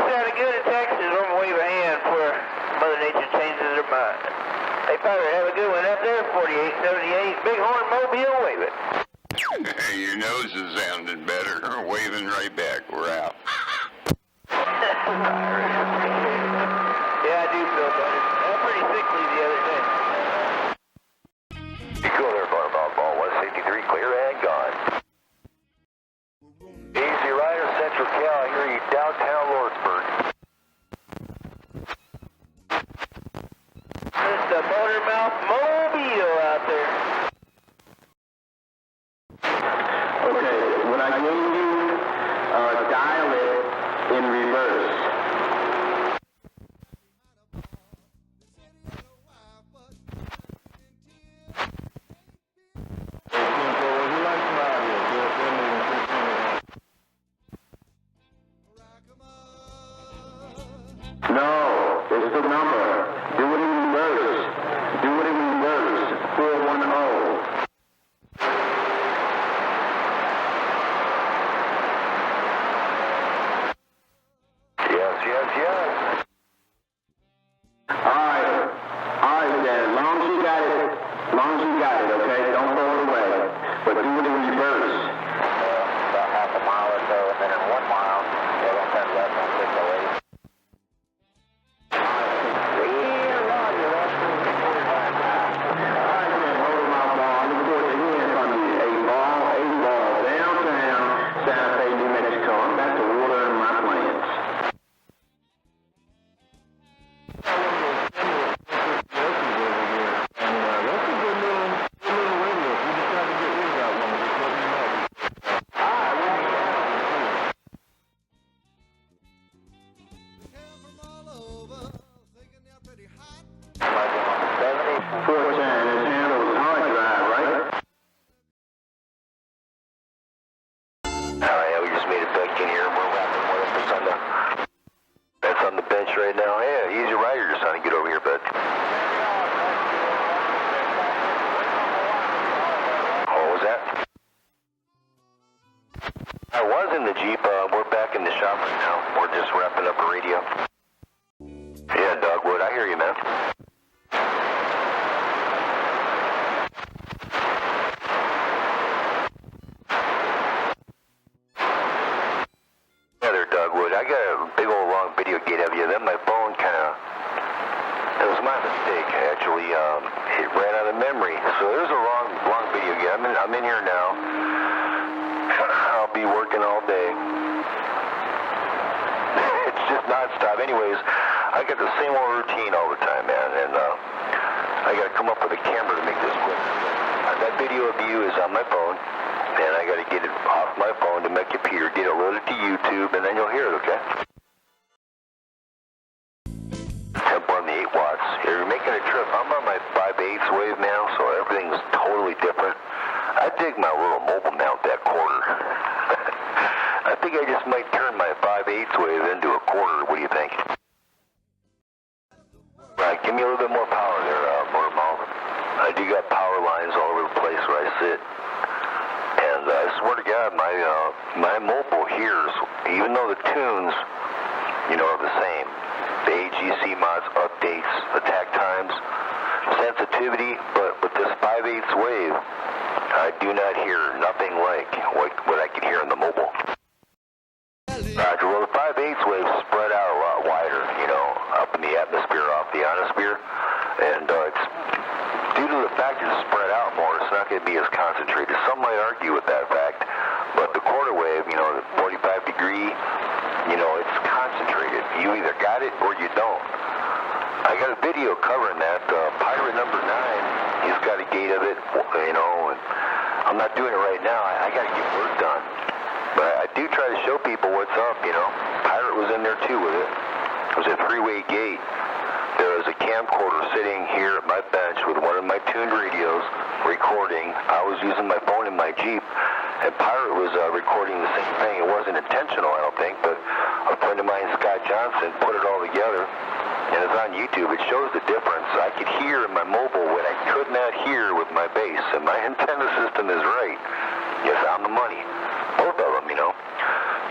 sounded good in Texas. I'm gonna wave a hand before Mother Nature changes her mind. Hey, Father, have a good one up there. 4878, Bighorn Mobile, wave it. Your nose is sounding better. Waving right back. We're out. Yeah, I do feel better. I was pretty sickly the other day. You go there, ball 163, clear and gone. Easy Rider, Central Cal, here you downtown Lordsburg. It's the Motormouth Mobile out there. Okay, when I gave you dial it in reverse. No, it's the number. Do it in reverse. Do it in reverse. 410. Yes. Alright, Dad. As long as you got it, okay? Don't throw it away. But do it in reverse. About half a mile or so, and then in 1 mile, they're going to turn left on 608. Right now, yeah, easy rider just trying to get over here, bud. What was that? I was in the Jeep. We're back in the shop right now. We're just wrapping up a radio. Yeah, Dogwood, I hear you, man. Yeah, there, Dogwood. I got a big old long VideoGate of you. Then my phone it was my mistake, actually. It ran out of memory. So there's a long VideoGate. I'm in here now. I'll be working all day. It's just nonstop. Anyways, I got the same old routine all the time, man. And I got to come up with a camera to make this quick. That video of you is on my phone. And I got to get it off my phone to my computer, get it loaded to YouTube, and then you'll hear it, okay? Tempo on the 8 watts. You're making a trip. I'm on my 5/8 wave now, so everything's totally different. I dig my little mobile mount, that quarter. I think I just might turn my 5/8 wave into a quarter. What do you think? Right, give me a little bit more power there, Motormouth. I do got power lines all over the place where I sit. And I swear to God, my mobile hears, even though the tunes, are the same. The AGC mods, updates, attack times, sensitivity, but with this 5/8 wave, I do not hear nothing like what I can hear on the mobile. Roger, well, the 5/8 wave spread out a lot wider, up in the atmosphere, off the ionosphere, and it's due to the fact it's spread out more, it's not going to be as concentrated. Some might argue with that fact, but the quarter wave, the 45 degree, it's concentrated. You either got it or you don't. I got a video covering that. Pirate number 9, he's got a gate of it, and I'm not doing it right now. I got to get work done. But I do try to show people what's up, Pirate was in there too with it. It was a 3-way gate. There was a camcorder sitting here at my bench with one of my tuned radios recording. I was using my phone in my Jeep, and Pirate was recording the same thing. It wasn't intentional, I don't think, but a friend of mine, Scott Johnson, put it all together, and it's on YouTube. It shows the difference. I could hear in my mobile what I could not hear with my bass, and my antenna system is right. Yes, on the money. Both of them,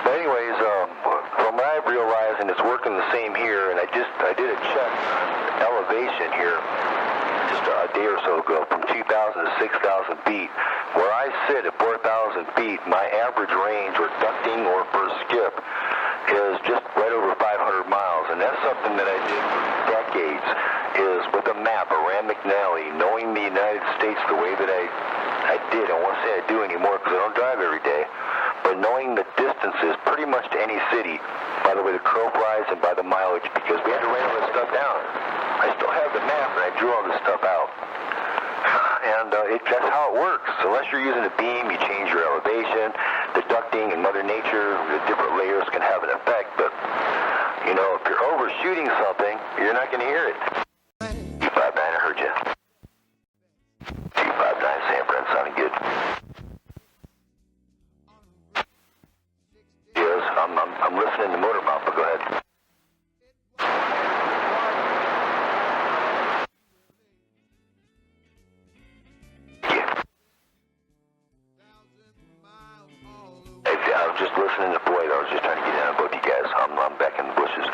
But anyways, from what I've realized, and it's same here, and I did a check elevation here just a day or so ago from 2,000 to 6,000 feet. Where I sit at 4,000 feet, my average range or ducting or per skip is just right over 500 miles, and that's something that I did for decades, is with a map around McNally, knowing the United States the way that I did. I won't say I do anymore because I don't drive every day, but knowing the distances pretty much to any city, by the way the crow flies and by the mileage, because we had to write all this stuff down. I still have the map, and I drew all this stuff out. And that's how it works. Unless you're using a beam, you change your elevation, the ducting and Mother Nature, the different layers can have an effect, but, you know, if you're overshooting something, you're not going to hear it. 259, I heard you. 259, San Fran, sounding good. Yes, I'm listening to Motor Mouth, but go ahead. I was just listening to Floyd. I was just trying to get in on both you guys. I'm back in the bushes.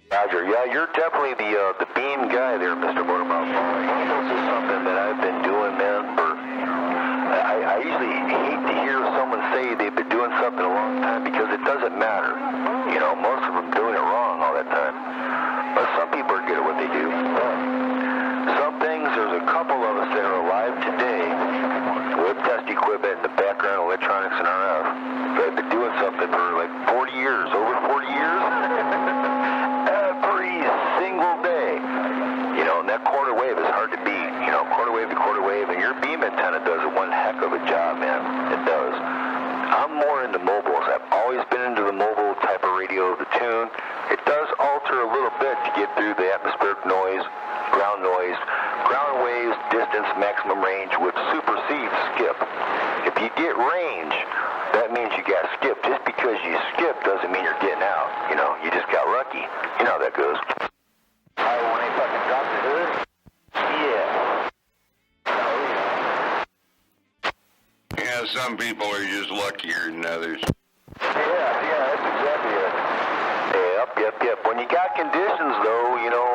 Roger, yeah, you're definitely the beam guy there, Mr. Motormouth. This is something that I've been doing, man, I usually hate to hear someone say they've been doing something a long time because it doesn't matter. You know, most of them doing it wrong all that time. But some people are good at what they do. Some things, there's a couple of us that are alive today with test equipment in the background, electronics and RF. I've been doing something for like 40 years, over 40 years. Every single day. You know, and that quarter wave is hard to beat. You know, quarter wave to quarter wave, and your beam antenna does one heck of a job, man. It does. I'm more into mobiles. I've always been into the mobile type of radio, the tune. It does alter a little bit to get through the atmospheric noise, ground waves, distance, maximum range, which supersedes skip. If you get range, that means you got skip. Just because you skip doesn't mean you're getting out. You know, you just got lucky. You know how that goes. When they fucking drop the hood? Yeah. Yeah, some people are just luckier than others. Yeah, that's exactly it. Yep. When you got conditions, though, you know,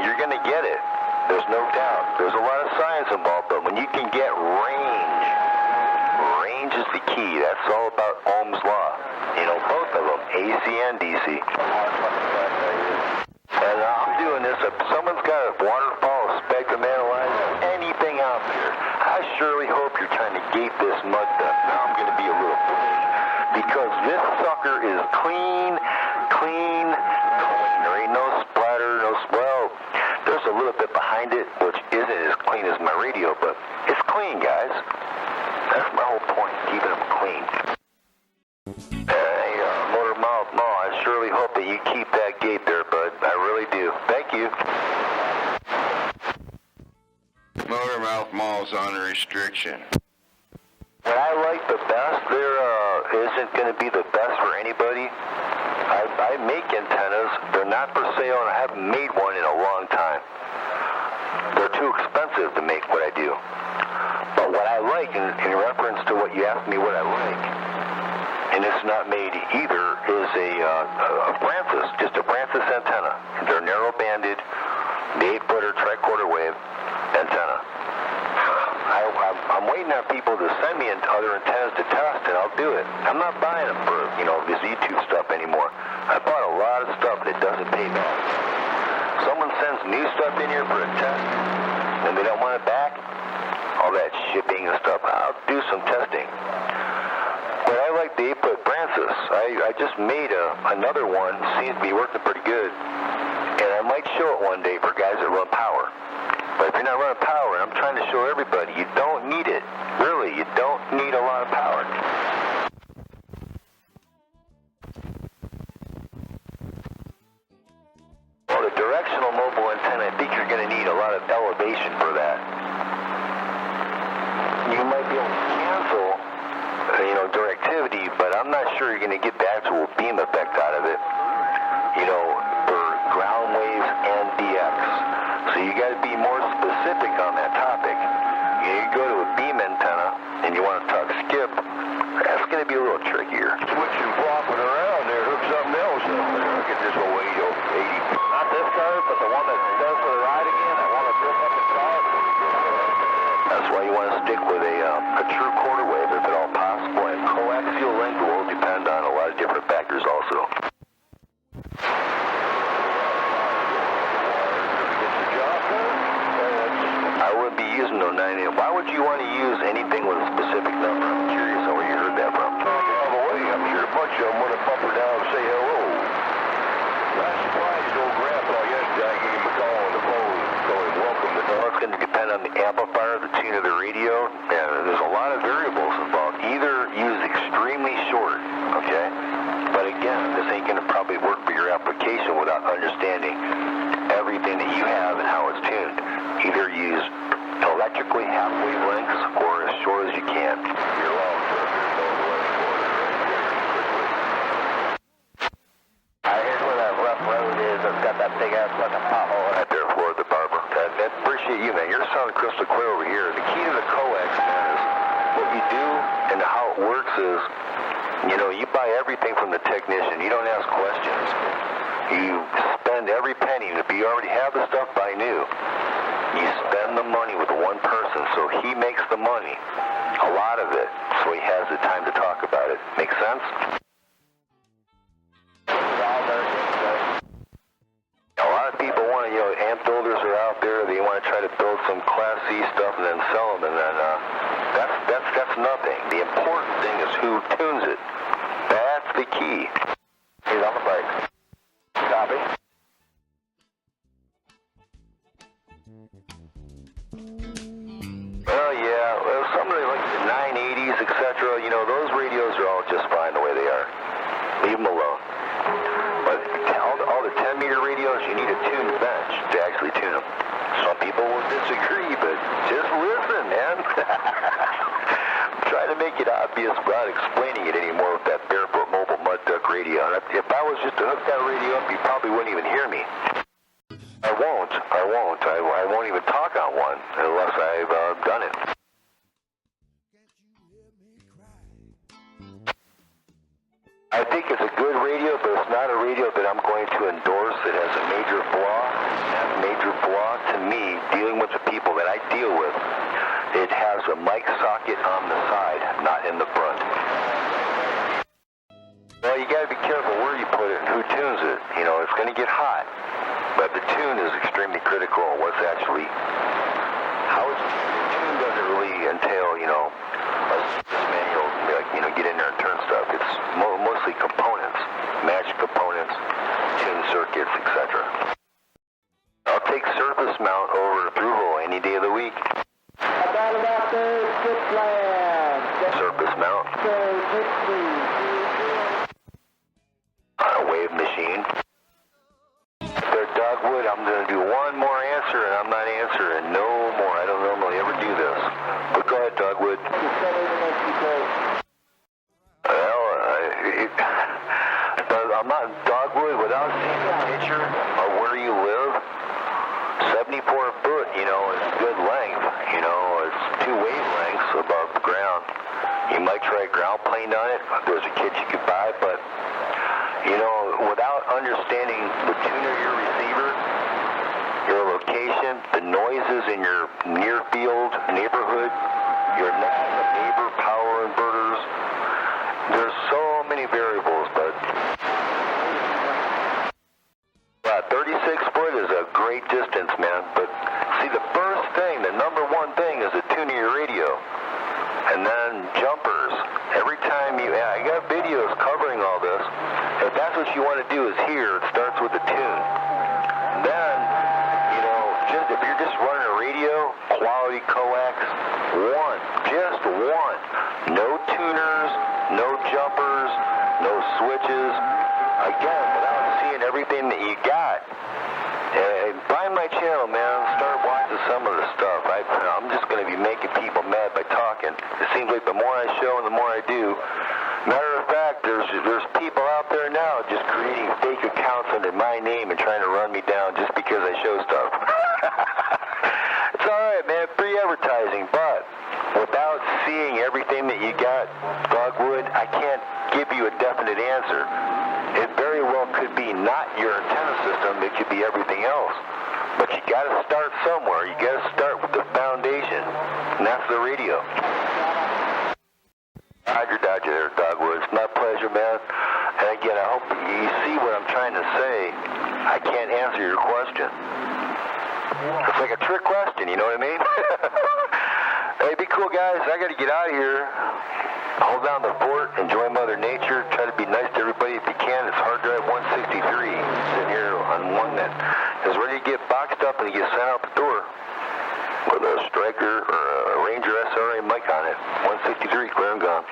you're going to get it. There's no doubt. There's a lot of science involved, but when you can get range is the key. That's all about Ohm's law. You know, both of them, AC and DC. And I'm doing this. If someone's got a waterfall, a spectrum analyzer, anything out there, I surely hope you're trying to gate this mud stuff. Now I'm going to be a little bullish because this sucker is clean. There ain't no splatter, well, there's a little bit behind it, which isn't as clean as my radio, but it's clean, guys. That's my whole point, keeping them clean. Hey, Motor Mouth, I surely hope that you keep that gate there, bud. I really do. Thank you. Motor Mouth Mall's on restriction. What I like the best there isn't going to be the best for anybody. I make antennas. They're not for sale, and I haven't made one in a long time. They're too expensive to make what I do. But what I like, in reference to what you asked me what I like, and it's not made either, is a Francis, just a Francis antenna. They're narrow-banded, the 8-footer tricorder wave antenna. I'm waiting on people to send me other antennas to test, and I'll do it. I'm not buying them for, you know, this YouTube stuff anymore. I bought a lot of stuff that doesn't pay back. Someone sends new stuff in here for a test, and they don't want it back, all that shipping and stuff, I'll do some testing. But I like the 8-foot Francis. I just made another one, seems to be working pretty good, and I might show it one day for guys that run power. But if you're not running power, and I'm trying to show everybody, you don't need it. Really, you don't need a lot of power. Well, the directional mobile antenna, I think you're going to need a lot of elevation for that. You might be able to cancel, you know, directivity, but I'm not sure you're going to get the actual beam effect out of it, you know, for ground waves and DX. So you got to be more specific on that topic. You go to a beam antenna and you want to talk skip, that's going to be a little trickier. Switching, flopping around there, hook something else up. true quarter wave if at all possible, and coaxial length will depend on a lot of different factors also. I wouldn't be using no 980. Why would you want to use anything with a specific number? I'm curious on where you heard that from. All the way, I'm sure a bunch of them want to bump her down and say hello. I surprised old Grandpa yesterday. I gave him a call on the phone, told him welcome to Well, it's going to depend on the amplifier, the tune of the radio, and there's a lot of variables involved. Either use extremely short, okay? But again, this ain't going to probably work for your application without understanding everything that you have and how it's tuned. Either use electrically half wavelengths or as short as you can. You're wrong, sir. I heard where that rough road is. It's got that big ass fucking pothole right there for the barber. I appreciate you, man. You're sounding crystal clear over here. The key to the coax, man, is what you do and how it works is, you know, you buy everything from the technician. You don't ask questions. You spend every penny. If you already have the stuff, buy new. You spend the money with one person, so he makes the money, a lot of it, so he has the time to talk about it. Make sense? A lot of people want to, amp builders are out there, they want to try to build some Class C stuff and then sell them, and then that's nothing. The important thing is who tunes it. That's the key. He's on the bike. Copy. Well, yeah, some of the, like the 980s, etc., those radios are all just fine the way they are. Leave them alone. But all the 10-meter radios, you need a tuned bench to actually tune them. Some people will disagree, but just listen, man. I'm trying to make it obvious without explaining it anymore with that barefoot mobile mud duck radio. And if I was just to hook that radio up, you probably wouldn't even hear me. I won't. I won't even talk on one unless I've done it. I think it's a good radio, but it's not a radio that I'm going to endorse. It has a major flaw. That major flaw, to me, dealing with the people that I deal with, it has a mic socket on the side, not in the front. Well, you got to be careful where you put it and who tunes it. It's going to get hot. But the tune is extremely critical. What's actually, the tune doesn't really entail, a manual, get in there and turn stuff. It's mostly components, match components, tune circuits, etc. I'll take surface mount over through hole any day of the week. Surface mount. Wave machine. Dogwood, I'm going to do one more answer, and I'm not answering no more. I don't normally ever do this. But go ahead, Dogwood. Well, I'm not Dogwood without seeing a picture of where you live. 74 foot, is good length. It's 2 wavelengths above the ground. You might try ground plane on it. There's a kit you could buy, but without understanding the tune of your receiver, your location, the noises in your near field neighborhood, your next neighbor power inverters, there's so many variables, but 36 foot is a great distance, man. But see, the first thing, the number one thing is the tune of your radio. And then jumpers. Every time I got videos covering all this. If that's what you want to do is here, it starts with the tune. Then, if you're just running a radio, quality coax, just one. No tuners, no jumpers, no switches. Again, without seeing everything that you got. Find my channel, man. Start watching some of the stuff. I'm just going to be making people mad by talking. It seems like the more I show and the more I do. Matter of fact, there's people out there now just creating fake accounts under my name and trying to run me down just because I show stuff. It's all right, man. Free advertising, but without seeing everything that you got, Dogwood, I can't give you a definite answer. It very well could be not your antenna system. It could be everything else. But you got to start somewhere. You got to start with the foundation, and that's the radio. man. And again, I hope you see what I'm trying to say. I can't answer your question. It's like a trick question, you know what I mean? Hey, be cool, guys. I got to get out of here. Hold down the fort, enjoy Mother Nature, try to be nice to everybody if you can. It's HardDrive 163, sitting here on one that is ready to get boxed up and to get sent out the door with a Striker or a Ranger SRA mic on it. 163, clear and gone.